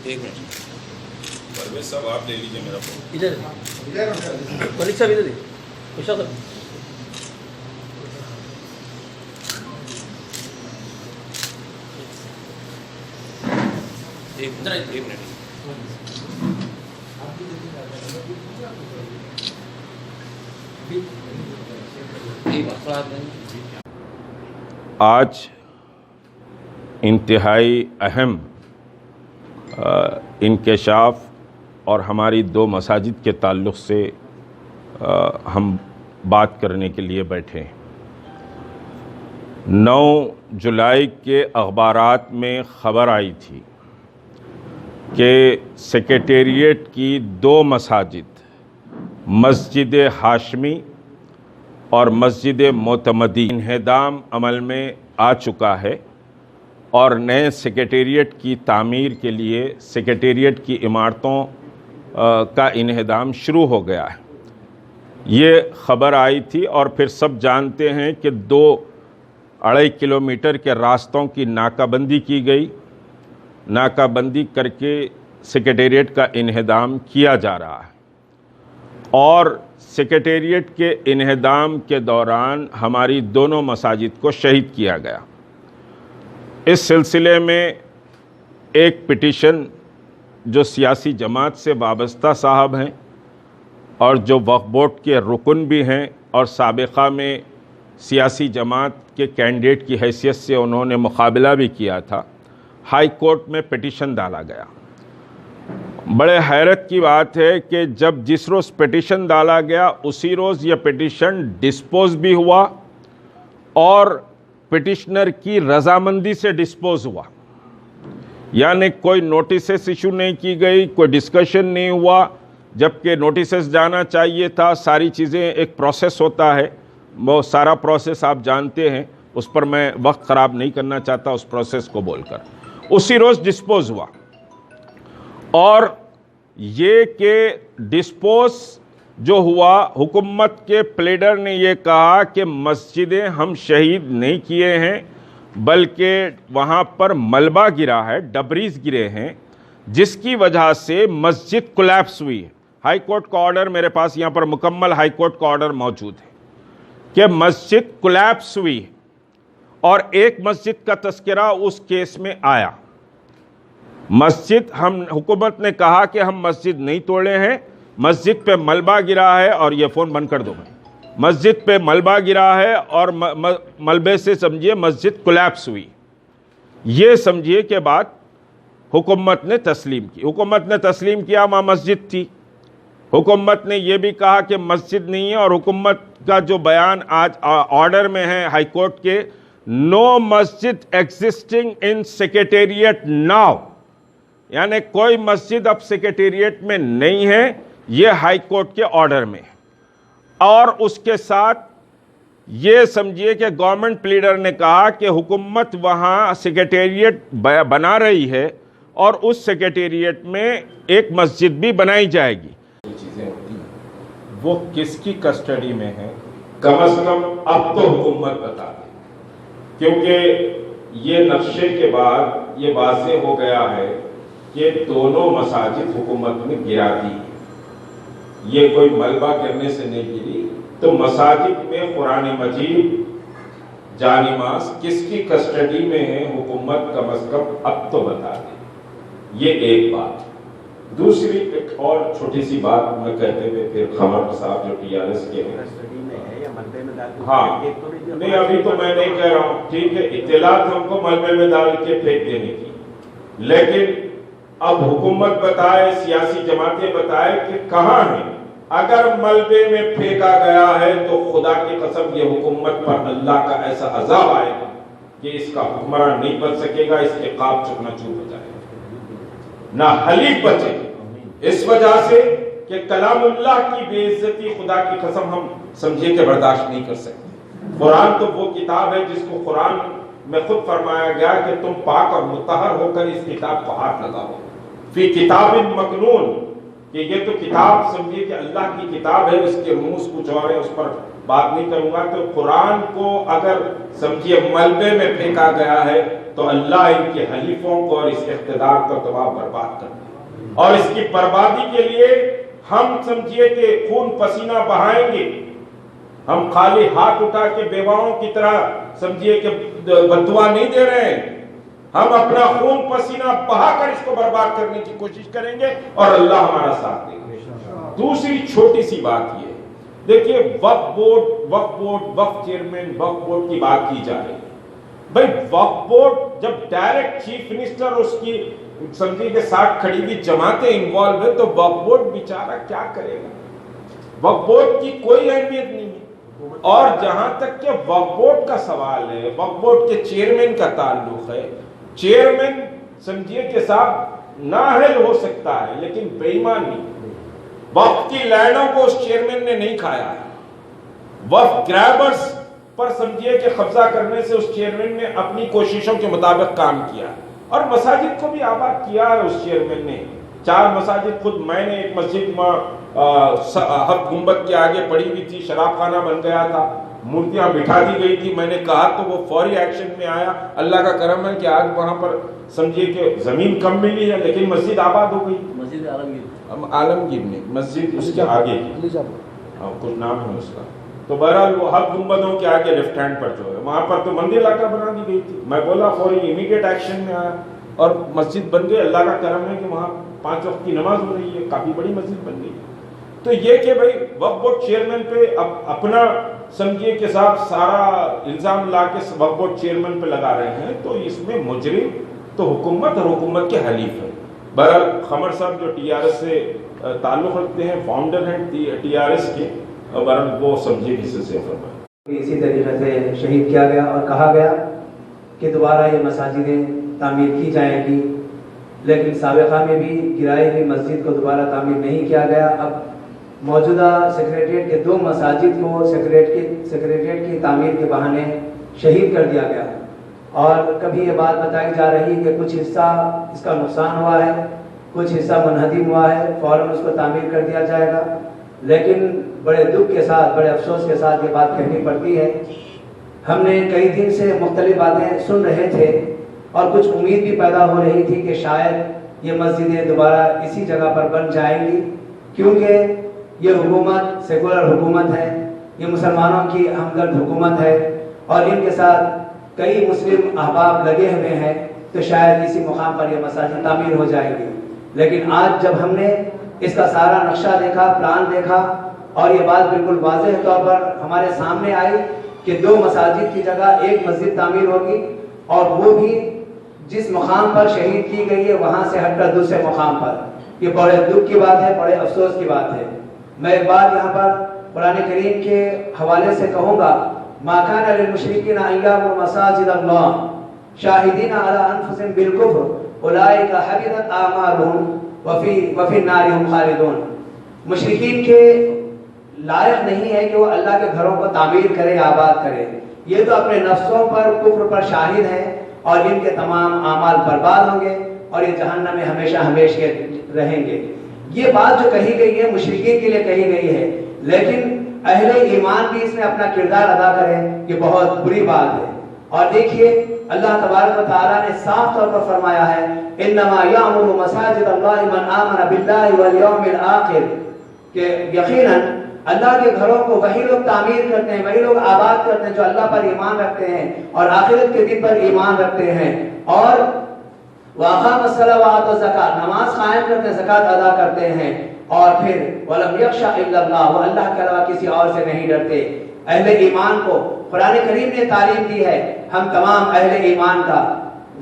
ایک منٹ پرویز صاحب آپ لے لیجیے میرا فون. ادھر ملک صاحب ادھر خوشا صاحب ایک منٹ. آج انتہائی اہم انکشاف اور ہماری 2 مساجد کے تعلق سے ہم بات کرنے کے لیے بیٹھے ہیں. 9 جولائی کے اخبارات میں خبر آئی تھی کہ سیکریٹریٹ کی 2 مساجد مسجد ہاشمی اور مسجد معتمدی انہدام عمل میں آ چکا ہے اور نئے سیکریٹریٹ کی تعمیر کے لیے سیکریٹریٹ کی عمارتوں کا انہدام شروع ہو گیا ہے. یہ خبر آئی تھی اور پھر سب جانتے ہیں کہ 2.5 کلومیٹر کے راستوں کی ناکہ بندی کی گئی. ناکہ بندی کر کے سیکریٹریٹ کا انہدام کیا جا رہا ہے اور سیکریٹریٹ کے انہدام کے دوران ہماری دونوں مساجد کو شہید کیا گیا. اس سلسلے میں ایک پٹیشن جو سیاسی جماعت سے وابستہ صاحب ہیں اور جو وقف بورڈ کے رکن بھی ہیں اور سابقہ میں سیاسی جماعت کے کینڈیڈیٹ کی حیثیت سے انہوں نے مقابلہ بھی کیا تھا، ہائی کورٹ میں پٹیشن ڈالا گیا. بڑے حیرت کی بات ہے کہ جس روز پٹیشن ڈالا گیا اسی روز یہ پٹیشن ڈسپوز بھی ہوا اور پٹیشنر کی رضامندی سے ڈسپوز ہوا. یعنی کوئی نوٹسز ایشو نہیں کی گئی، کوئی ڈسکشن نہیں ہوا، جبکہ نوٹسز جانا چاہیے تھا. ساری چیزیں ایک پروسیس ہوتا ہے، وہ سارا پروسیس آپ جانتے ہیں، اس پر میں وقت خراب نہیں کرنا چاہتا اس پروسیس کو بول کر. اسی روز ڈسپوز ہوا اور یہ کہ ڈسپوز جو ہوا، حکومت کے پلیڈر نے یہ کہا کہ مسجدیں ہم شہید نہیں کیے ہیں بلکہ وہاں پر ملبہ گرا ہے، ڈبریز گرے ہیں، جس کی وجہ سے مسجد کولیپس ہوئی ہے. ہائی کورٹ کا آرڈر میرے پاس یہاں پر مکمل ہائی کورٹ کا آرڈر موجود ہے کہ مسجد کولیپس ہوئی اور ایک مسجد کا تذکرہ اس کیس میں آیا. مسجد حکومت نے کہا کہ ہم مسجد نہیں توڑے ہیں، مسجد پہ ملبہ گرا ہے، اور یہ فون بند کر دو میں، مسجد پہ ملبہ گرا ہے اور ملبے سے سمجھیے مسجد کولیپس ہوئی. یہ سمجھیے کہ بات حکومت نے تسلیم کی. حکومت نے تسلیم کیا وہاں مسجد تھی. حکومت نے یہ بھی کہا کہ مسجد نہیں ہے، اور حکومت کا جو بیان آج آرڈر میں ہے ہائی کورٹ کے، نو مسجد ایگزسٹنگ ان سیکریٹریٹ ناؤ، یعنی کوئی مسجد اب سیکریٹریٹ میں نہیں ہے، یہ ہائی کورٹ کے آرڈر میں. اور اس کے ساتھ یہ سمجھیے کہ گورنمنٹ پلیڈر نے کہا کہ حکومت وہاں سیکریٹریٹ بنا رہی ہے اور اس سیکریٹریٹ میں ایک مسجد بھی بنائی جائے گی. چیزیں ہوتی ہیں وہ کس کی کسٹڈی میں ہیں، کم از کم اب تو حکومت بتا دے، کیونکہ یہ نقشے کے بعد یہ واضح ہو گیا ہے کہ دونوں مساجد حکومت نے گرا دی. یہ کوئی ملبہ گرنے سے نہیں گری. تو مساجد میں قرآن مجید جانماز کس کی کسٹڈی میں ہے، حکومت کم از کم اب تو بتا دے. یہ ایک بات. دوسری ایک اور چھوٹی سی بات میں کہتے ہوئے پھر خبر صاحب جو TRS کے ہیں، ہاں نہیں ابھی تو میں نہیں کہہ رہا ہوں، ٹھیک ہے اطلاعات ہم کو ملبے میں ڈال کے پھینک دینے کی، لیکن اب حکومت بتائے، سیاسی جماعتیں بتائے کہ کہاں ہیں. اگر ملبے میں پھینکا گیا ہے تو خدا کی قسم یہ حکومت پر اللہ کا ایسا عذاب آئے گا کہ اس کا حکمران نہیں بچ سکے گا، اس کے عقاب چکنا چور ہو جائے گا، نہ حلیف بچے گا. اس وجہ سے کہ کلام اللہ کی بے عزتی خدا کی قسم ہم سمجھے کہ برداشت نہیں کر سکتے. قرآن تو وہ کتاب ہے جس کو قرآن میں خود فرمایا گیا کہ تم پاک اور مطہر ہو کر اس کتاب کو ہاتھ لگاؤ. فی کتاب مکنون، کہ یہ تو کتاب سمجھیے کہ اللہ کی کتاب ہے، اس کے رموز کچھ اور ہے، اس پر بات نہیں کروں گا. تو قرآن کو اگر سمجھیے ملبے میں پھینکا گیا ہے تو اللہ ان کے حلیفوں کو اور اس اقتدار کو تباہ برباد کر دے، اور اس کی بربادی کے لیے ہم سمجھیے کہ خون پسینہ بہائیں گے، ہم خالی ہاتھ اٹھا کے بیواؤں کی طرح سمجھیے کہ بددعا نہیں دے رہے ہیں، ہم اپنا خون پسینہ بہا کر اس کو برباد کرنے کی کوشش کریں گے اور اللہ ہمارا ساتھ دے گا۔ دوسری چھوٹی سی بات یہ ہے، دیکھیے وقف بورڈ چیئرمین وقف بورڈ کی بات کی جا رہی ہے۔ بھائی وقف بورڈ جب ڈائریکٹ چیف منسٹر اس کی سمجھیے کہ ساتھ کھڑی ہوئی جماعتیں انوالو ہے تو وقف بورڈ بیچارہ کیا کرے گا؟ وقف بورڈ کی کوئی اہمیت نہیں ہے۔ اور جہاں تک کہ وقف بورڈ کا سوال ہے، وقف بورڈ کے چیئرمین کا تعلق ہے، چیئرمین سمجھیے کہ صاحب نااہل ہو سکتا ہے لیکن بے ایمان نہیں۔ وقف کی لینڈوں کو اس چیئرمین نے نہیں کھایا ہے، وقف گریبرز پر سمجھیے کہ قبضہ کرنے سے اس چیئرمین نے اپنی کوششوں کے مطابق کام کیا، اور مساجد کو بھی آباد کیا ہے اس چیئرمین نے۔ 4 مساجد خود میں نے، ایک مسجد حق گنبد کے آگے پڑی ہوئی تھی، شراب خانہ بن گیا تھا، مورتیاں بٹھا دی گئی تھی، میں نے کہا تو وہ فوری ایکشن میں آیا۔ اللہ کا کرم ہے کہ آج وہاں پر سمجھیے کہ زمین کم ملی ہے لیکن مسجد آباد ہو گئی۔ مسجد عالمگیر نہیں، مسجد اس کے آگے کی، کچھ نام ہے اس کا، تو بہرحال وہ حق گنبدوں کے آگے لیفٹ ہینڈ پر جو ہے وہاں پر تو مندر علاقہ بنا دی گئی تھی۔ میں بولا فوری امیڈیٹ ایکشن میں آیا اور مسجد بن گئی۔ اللہ کا کرم ہے کہ وہاں 5 وقت کی نماز ہو رہی ہے، کافی بڑی مسجد بن گئی۔ تو یہ کہ بھائی وقف بورڈ چیئرمین پہ اب اپنا سمجھیے کہ صاحب سارا الزام لا کے وقف بورڈ چیئرمین پہ لگا رہے ہیں، تو اس میں مجرم تو حکومت اور حکومت کے حلیف ہے۔ بہرحال قمر صاحب جو ٹی آر ایس سے تعلق رکھتے ہیں، فاؤنڈر ہیں ٹی آر ایس کے، بہرحال وہ سمجھے کسی سے فرمائے۔ اسی طریقے سے شہید کیا گیا اور کہا گیا کہ دوبارہ یہ مساجدیں تعمیر کی جائیں گی، لیکن سابقہ میں بھی گرائی ہوئی مسجد کو دوبارہ تعمیر نہیں کیا گیا۔ اب موجودہ سیکریٹریٹ کے 2 مساجد کو سیکریٹریٹ کی تعمیر کے بہانے شہید کر دیا گیا، اور کبھی یہ بات بتائی جا رہی کہ کچھ حصہ اس کا نقصان ہوا ہے، کچھ حصہ منہدم ہوا ہے، فوراً اس کو تعمیر کر دیا جائے گا۔ لیکن بڑے دکھ کے ساتھ، بڑے افسوس کے ساتھ یہ بات کہنی پڑتی ہے، ہم نے کئی دن سے مختلف باتیں سن رہے تھے اور کچھ امید بھی پیدا ہو رہی تھی کہ شاید یہ مسجدیں دوبارہ اسی جگہ پر بن جائیں گی، کیونکہ یہ حکومت سیکولر حکومت ہے، یہ مسلمانوں کی ہمدرد حکومت ہے، اور ان کے ساتھ کئی مسلم احباب لگے ہوئے ہیں، تو شاید اسی مقام پر یہ مساجد تعمیر ہو جائے گی۔ لیکن آج جب ہم نے اس کا سارا نقشہ دیکھا، پلان دیکھا، اور یہ بات بالکل واضح طور پر ہمارے سامنے آئی کہ 2 مساجد کی جگہ 1 مسجد تعمیر ہوگی، اور وہ بھی جس مقام پر شہید کی گئی ہے وہاں سے ہٹ کر دوسرے مقام پر۔ یہ بڑے دکھ کی بات ہے، بڑے افسوس کی بات ہے۔ میں ایک بات یہاں پر قرآن کریم کے حوالے سے کہوں گا، ما کان للمشرکین ان یعمروا مساجد اللہ شاہدین علی انفسہم بالکفر اولئک حبطت اعمالہم وفی النار ہم خالدون۔ مشرکین کے لائق نہیں ہے کہ وہ اللہ کے گھروں کو تعمیر کرے، آباد کرے، یہ تو اپنے نفسوں پر کفر پر شاہد ہیں، اور ان کے تمام اعمال برباد ہوں گے اور یہ جہنم میں ہمیشہ ہمیشہ رہیں گے۔ یہ بات جو کہی گئی ہے مشرکین کے لیے کہی گئی ہے، لیکن اہل ایمان بھی اس میں اپنا کردار ادا کرے، یہ بہت بری بات ہے۔ اور دیکھیے اللہ تبارک و تعالیٰ نے صاف طور پر فرمایا ہے، انما یعمر مساجد اللہ من آمن باللہ والیوم الآخر، کہ یقیناً اللہ کے گھروں کو وہی لوگ تعمیر کرتے ہیں، وہی لوگ آباد کرتے ہیں جو اللہ پر ایمان رکھتے ہیں اور آخرت کے دن پر ایمان رکھتے ہیں، اور وَأَقَامَ الصَّلَاةَ وَآتَى الزَّكَاةَ، نماز قائم کرتے ہیں، زکوٰۃ ادا کرتے ہیں، اور پھر وَلَمْ يَخْشَ إِلَّا اللَّهُ، وہ اللہ کے علاوہ کسی اور سے نہیں ڈرتے۔ اہل ایمان کو قرآن کریم نے تعلیم دی ہے، ہم تمام اہل ایمان کا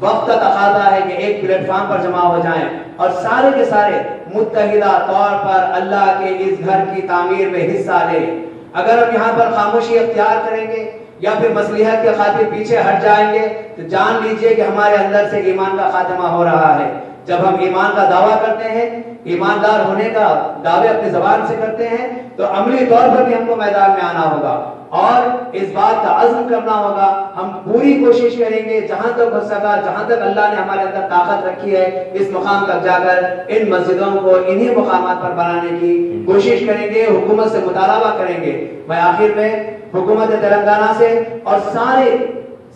وقت تقاضا ہے کہ ایک پلیٹ فارم پر جمع ہو جائیں اور سارے کے سارے متحدہ طور پر اللہ کے اس گھر کی تعمیر میں حصہ لیں۔ اگر ہم یہاں پر خاموشی اختیار کریں گے یا پھر مصلحت کے خاطر پیچھے ہٹ جائیں گے تو جان لیجئے کہ ہمارے اندر سے ایمان کا خاتمہ ہو رہا ہے۔ جب ہم ایمان کا دعویٰ کرتے ہیں، ایماندار ہونے کا دعوے اپنی زبان سے کرتے ہیں، تو عملی طور پر بھی ہم کو میدان میں آنا ہوگا اور اس بات کا عزم کرنا ہوگا۔ ہم پوری کوشش کریں گے جہاں تک ہو سکا، جہاں تک اللہ نے ہمارے اندر طاقت رکھی ہے، اس مقام تک جا کر ان مسجدوں کو انہی مقامات پر بنانے کی کوشش کریں گے، حکومت سے مطالبہ کریں گے۔ میں آخر میں حکومت تلنگانہ سے اور سارے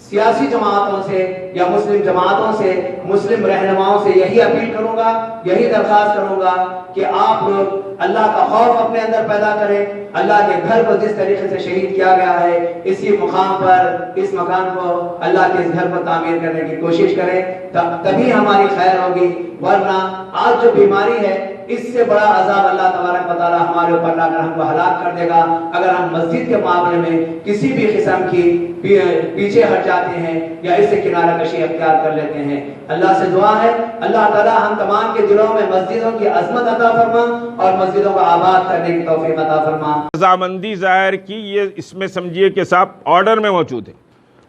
سیاسی جماعتوں سے یا مسلم جماعتوں سے، مسلم رہنماؤں سے یہی اپیل کروں گا، یہی درخواست کروں گا کہ آپ لوگ اللہ کا خوف اپنے اندر پیدا کریں. اللہ کے گھر کو جس طریقے سے شہید کیا گیا ہے، اسی مقام پر، اس مکان کو، اللہ کے اس گھر کو تعمیر کرنے کی کوشش کریں، تبھی ہماری خیر ہوگی. ورنہ آج جو بیماری ہے، اس سے بڑا عذاب اللہ تبارک و تعالی ہمارے اوپر لا کر ہم کو ہلاک کر دے گا اگر ہم مسجد کے معاملے میں کسی بھی قسم کی پیچھے ہٹ جاتے ہیں یا اس سے کنارہ کشی اختیار کر لیتے ہیں. اللہ سے دعا ہے اللہ تعالی ہم تمام کے دلوں میں مسجدوں کی عظمت عطا فرما اور مسجدوں کو آباد کرنے کی توفیق عطا فرما. رضامندی ظاہر کی، یہ اس میں سمجھیے کہ صاحب آرڈر میں موجود ہے.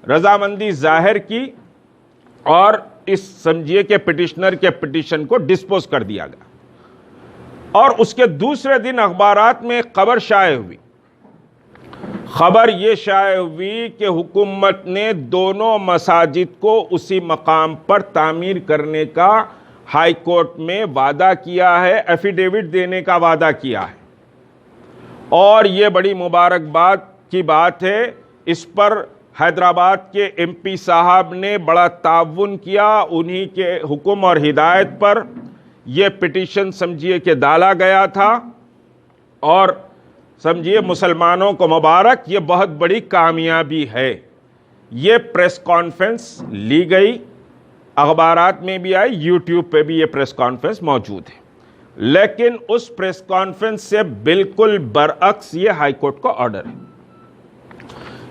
رضامندی ظاہر کی اور اس سمجھیے کہ پٹیشنر کے پٹیشن کو ڈسپوز کر دیا گیا. اور اس کے دوسرے دن اخبارات میں ایک خبر شائع ہوئی. خبر یہ شائع ہوئی کہ حکومت نے دونوں مساجد کو اسی مقام پر تعمیر کرنے کا ہائی کورٹ میں وعدہ کیا ہے، ایفیڈیوٹ دینے کا وعدہ کیا ہے. اور یہ بڑی مبارکباد کی بات ہے. اس پر حیدرآباد کے ایم پی صاحب نے بڑا تعاون کیا. انہی کے حکم اور ہدایت پر یہ پٹیشن سمجھیے کہ ڈالا گیا تھا. اور سمجھیے مسلمانوں کو مبارک، یہ بہت بڑی کامیابی ہے. یہ پریس کانفرنس لی گئی، اخبارات میں بھی آئی، یوٹیوب پہ بھی یہ پریس کانفرنس موجود ہے. لیکن اس پریس کانفرنس سے بالکل برعکس یہ ہائی کورٹ کا آرڈر ہے.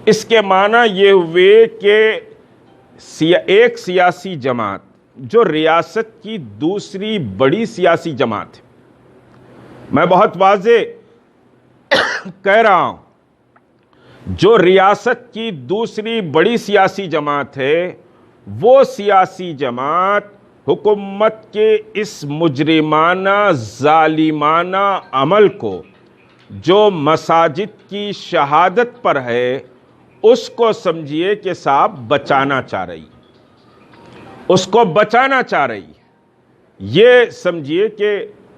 اس کے معنی یہ ہوئے کہ ایک سیاسی جماعت جو ریاست کی دوسری بڑی سیاسی جماعت ہے، میں بہت واضح کہہ رہا ہوں، جو ریاست کی دوسری بڑی سیاسی جماعت ہے، وہ سیاسی جماعت حکومت کے اس مجرمانہ ظالمانہ عمل کو جو مساجد کی شہادت پر ہے، اس کو سمجھیے کہ صاحب بچانا چاہ رہی ہے، اس کو بچانا چاہ رہی ہے. یہ سمجھیے کہ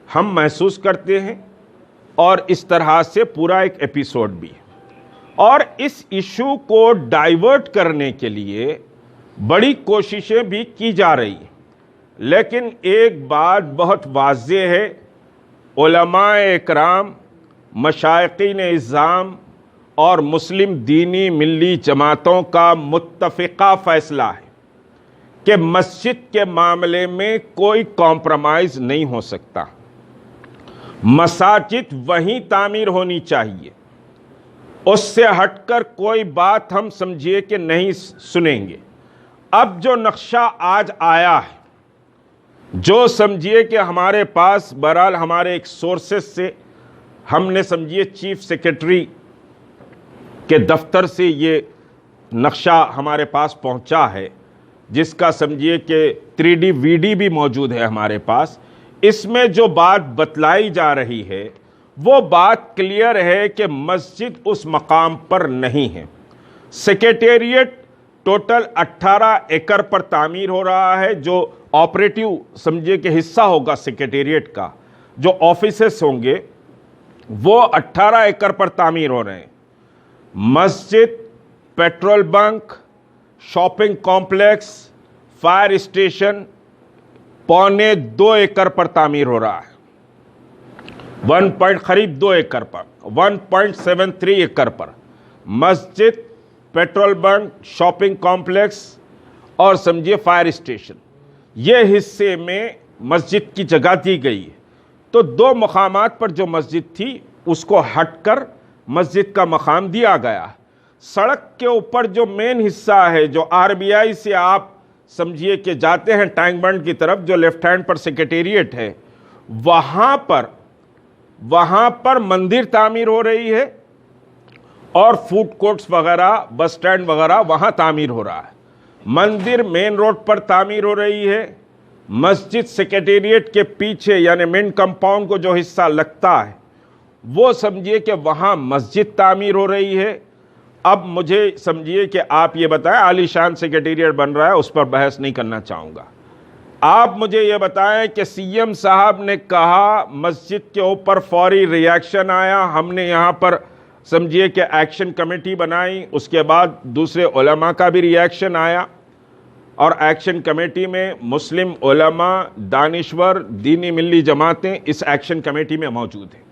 ہم محسوس کرتے ہیں اور اس طرح سے پورا ایک ایپیسوڈ بھی ہے. اور اس ایشو کو ڈائیورٹ کرنے کے لیے بڑی کوششیں بھی کی جا رہی ہیں. لیکن ایک بات بہت واضح ہے، علماء اکرام، مشائخین اعظام اور مسلم دینی ملی جماعتوں کا متفقہ فیصلہ ہے کہ مسجد کے معاملے میں کوئی کمپرومائز نہیں ہو سکتا. مساجد وہیں تعمیر ہونی چاہیے، اس سے ہٹ کر کوئی بات ہم سمجھیے کہ نہیں سنیں گے. اب جو نقشہ آج آیا ہے، جو سمجھیے کہ ہمارے پاس بہرحال ہمارے ایک سورسز سے ہم نے سمجھیے چیف سیکرٹری کے دفتر سے یہ نقشہ ہمارے پاس پہنچا ہے، جس کا سمجھیے کہ 3D VD بھی موجود ہے ہمارے پاس. اس میں جو بات بتلائی جا رہی ہے وہ بات کلیئر ہے کہ مسجد اس مقام پر نہیں ہے. سیکریٹریٹ ٹوٹل 18 ایکڑ پر تعمیر ہو رہا ہے، جو آپریٹیو سمجھے کہ حصہ ہوگا سیکریٹریٹ کا، جو آفیسز ہوں گے وہ 18 ایکڑ پر تعمیر ہو رہے ہیں. مسجد، petrol bunk, shopping complex, fire station 1.25 ایکڑ پر تعمیر ہو رہا ہے. قریب 2 ایکڑ پر، 1.73 ایکڑ پر مسجد، پیٹرول بنک، شاپنگ کمپلیکس اور سمجھیے فائر اسٹیشن، یہ حصے میں مسجد کی جگہ دی گئی ہے. تو 2 مقامات پر جو مسجد تھی اس کو ہٹ کر مسجد کا مقام دیا گیا. سڑک کے اوپر جو مین حصہ ہے، جو RBI سے آپ سمجھیے کہ جاتے ہیں ٹینک بنڈ کی طرف، جو لیفٹ ہینڈ پر سیکریٹریٹ ہے، وہاں پر مندر تعمیر ہو رہی ہے اور فوڈ کورٹس وغیرہ، بس سٹینڈ وغیرہ وہاں تعمیر ہو رہا ہے. مندر مین روڈ پر تعمیر ہو رہی ہے. مسجد سیکریٹریٹ کے پیچھے یعنی مین کمپاؤنڈ کو جو حصہ لگتا ہے وہ سمجھیے کہ وہاں مسجد تعمیر ہو رہی ہے. اب مجھے سمجھیے کہ آپ یہ بتائیں، عالی شان سیکریٹریٹ بن رہا ہے، اس پر بحث نہیں کرنا چاہوں گا. آپ مجھے یہ بتائیں کہ CM صاحب نے کہا مسجد کے اوپر فوری ری ایکشن آیا، ہم نے یہاں پر سمجھیے کہ ایکشن کمیٹی بنائی، اس کے بعد دوسرے علماء کا بھی ری ایکشن آیا. اور ایکشن کمیٹی میں مسلم علماء، دانشور، دینی ملی جماعتیں اس ایکشن کمیٹی میں موجود ہیں۔